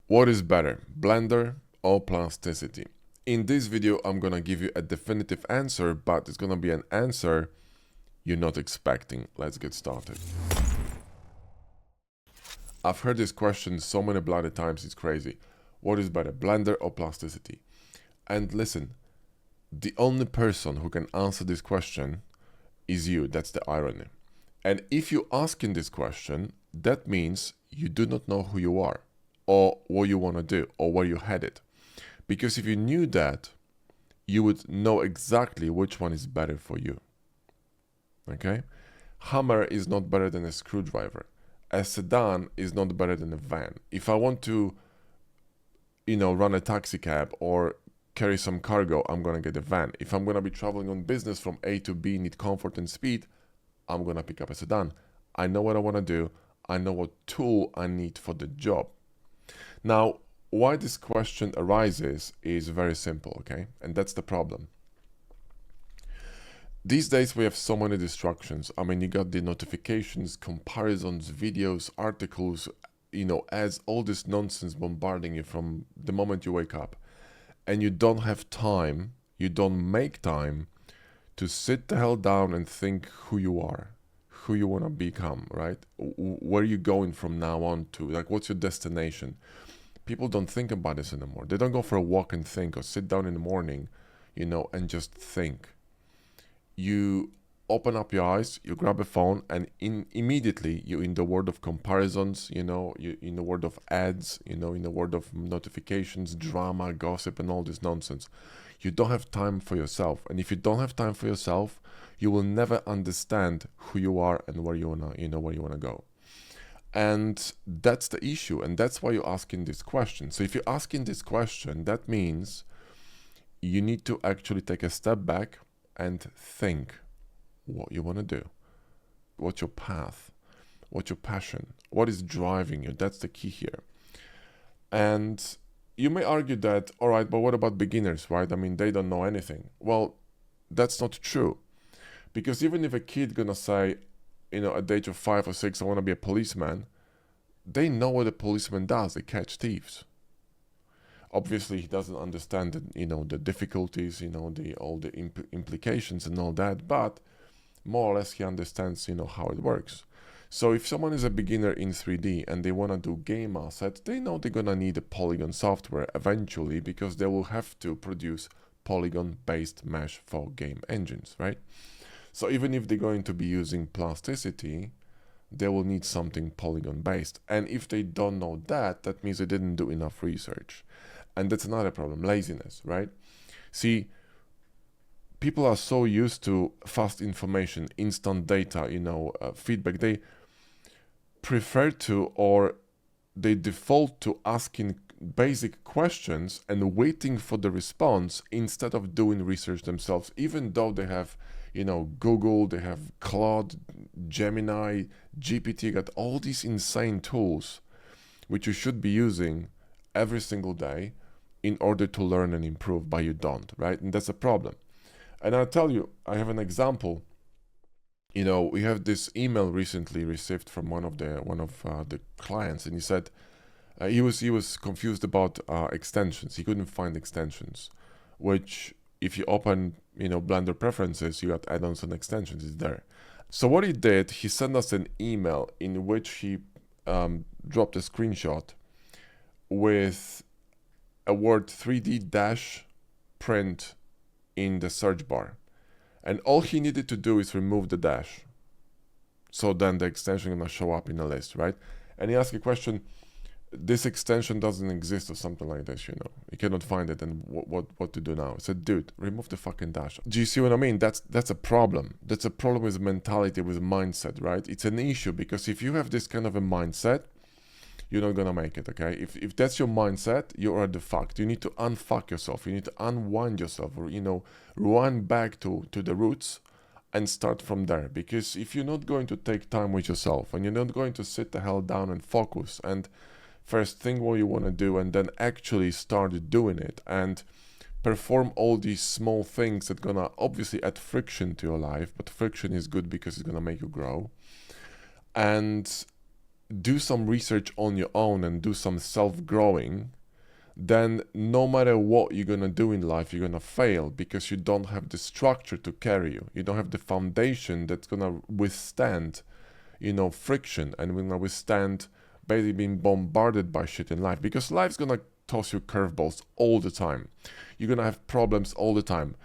What is better, Blender or Plasticity? In this video, I'm gonna give you a definitive answer, but it's gonna be an answer you're not expecting. Let's get started. I've heard this question so many bloody times, it's crazy. What is better, Blender or Plasticity? And listen, the only person who can answer this question is you. That's the irony. And if you're asking this question, that means you do not know who you are, or what you want to do, or where you're headed. Because if you knew that, you would know exactly which one is better for you. Okay? Hammer is not better than a screwdriver. A sedan is not better than a van. If I want to, run a taxi cab or carry some cargo, I'm gonna get a van. If I'm gonna be traveling on business from A to B, need comfort and speed, I'm gonna pick up a sedan. I know what I wanna do. I know what tool I need for the job. Now, why this question arises is very simple, okay? And that's the problem. These days we have so many distractions. I mean, you got the notifications, comparisons, videos, articles, ads, all this nonsense bombarding you from the moment you wake up. And you don't have time, you don't make time to sit the hell down and think who you are, who you want to become, right? Where are you going from now on to? Like, what's your destination? People don't think about this anymore. They don't go for a walk and think, or sit down in the morning, and just think. You open up your eyes, you grab a phone, and immediately you're in the world of comparisons, you're in the world of ads, in the world of notifications, drama, gossip, and all this nonsense. You don't have time for yourself. And if you don't have time for yourself, you will never understand who you are and where you wanna go. And that's the issue, and that's why you're asking this question. So if you're asking this question, that means you need to actually take a step back and think what you want to do, what's your path, what's your passion, what is driving you. That's the key here. And you may argue that, all right, but what about beginners, right? I mean, they don't know anything. Well, that's not true, because even if a kid gonna say, at the age of 5 or 6, I want to be a policeman, they know what a policeman does. They catch thieves. Obviously, he doesn't understand the difficulties, all the implications and all that, but more or less he understands, how it works. So if someone is a beginner in 3D and they want to do game assets, they know they're gonna need a polygon software eventually, because they will have to produce polygon-based mesh for game engines, right? So even if they're going to be using Plasticity, they will need something polygon-based. And if they don't know that, that means they didn't do enough research. And that's another problem, laziness, right? See, people are so used to fast information, instant data, feedback. They prefer to, or they default to asking basic questions and waiting for the response instead of doing research themselves, even though they have Google, they have Claude, Gemini, GPT, got all these insane tools which you should be using every single day in order to learn and improve, but you don't, right? And that's a problem. And I'll tell you, I have an example. We have this email recently received from one of the clients, and he said he was confused about extensions. He couldn't find extensions, which if you open Blender preferences, you got add-ons and extensions, it's there. So what he did, he sent us an email in which he dropped a screenshot with a word 3D dash print in the search bar. And all he needed to do is remove the dash. So then the extension gonna show up in a list, right? And he asked a question, this extension doesn't exist or something like this, you cannot find it, and what to do now? I said, dude, remove the fucking dash. Do you see what I mean? That's a problem. That's a problem with mentality, with mindset, right? It's an issue, because if you have this kind of a mindset, you're not gonna make it, okay? If that's your mindset, you are the fucked. You need to unfuck yourself. You need to unwind yourself, or rewind back to the roots and start from there. Because if you're not going to take time with yourself, and you're not going to sit the hell down and focus and first think what you want to do, and then actually start doing it and perform all these small things that gonna obviously add friction to your life, but friction is good because it's gonna make you grow. And do some research on your own and do some self-growing, then no matter what you're gonna do in life, you're gonna fail because you don't have the structure to carry you. You don't have the foundation that's gonna withstand, friction, and gonna withstand basically being bombarded by shit in life, because life's gonna toss you curveballs all the time. You're gonna have problems all the time,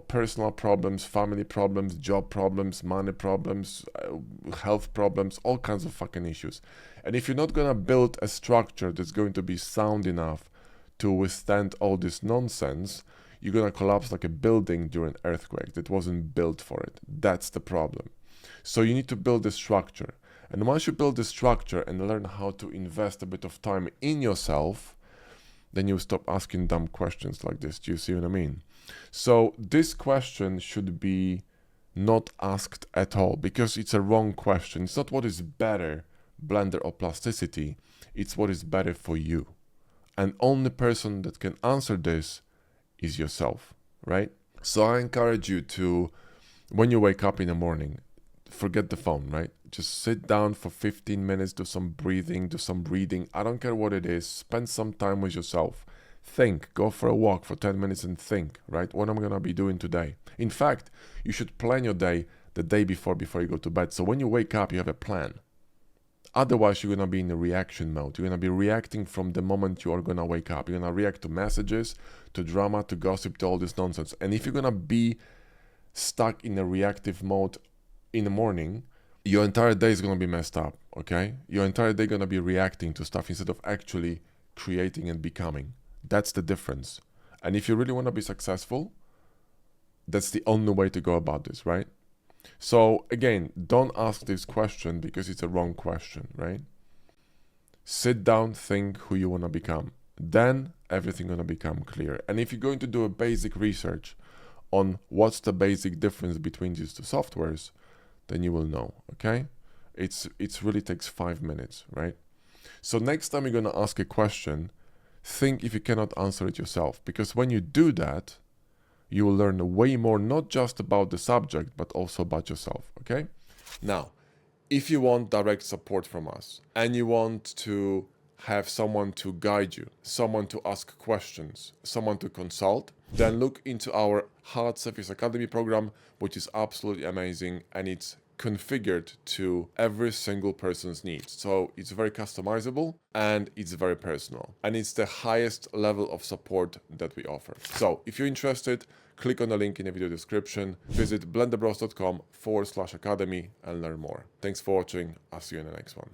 personal problems, family problems, job problems, money problems, health problems, all kinds of fucking issues. And if you're not gonna build a structure that's going to be sound enough to withstand all this nonsense, you're gonna collapse like a building during an earthquake that wasn't built for it. That's the problem. So you need to build a structure. And once you build the structure and learn how to invest a bit of time in yourself, then you stop asking dumb questions like this. Do you see what I mean? So this question should be not asked at all, because it's a wrong question. It's not what is better, Blender or Plasticity. It's what is better for you. And only person that can answer this is yourself, right? So I encourage you to, when you wake up in the morning, forget the phone, right? Just sit down for 15 minutes, do some breathing, do some reading. I don't care what it is. Spend some time with yourself. Think, go for a walk for 10 minutes and think, right? What am I going to be doing today? In fact, you should plan your day the day before you go to bed. So when you wake up, you have a plan. Otherwise, you're going to be in a reaction mode. You're going to be reacting from the moment you are going to wake up. You're going to react to messages, to drama, to gossip, to all this nonsense. And if you're going to be stuck in a reactive mode in the morning, your entire day is going to be messed up, okay? Your entire day is going to be reacting to stuff instead of actually creating and becoming. That's the difference. And if you really want to be successful, that's the only way to go about this, right? So again, don't ask this question because it's a wrong question, right? Sit down, think who you want to become. Then everything gonna become clear. And if you're going to do a basic research on what's the basic difference between these two softwares, then you will know, okay? It's really takes 5 minutes, right? So next time you're gonna ask a question, think if you cannot answer it yourself, because when you do that, you will learn way more, not just about the subject, but also about yourself, okay? Now, if you want direct support from us and you want to have someone to guide you, someone to ask questions, someone to consult, then look into our Hard Surface Academy program, which is absolutely amazing, and it's configured to every single person's needs. So it's very customizable and it's very personal, and it's the highest level of support that we offer. So if you're interested, click on the link in the video description, visit blenderbros.com/academy and learn more. Thanks for watching. I'll see you in the next one.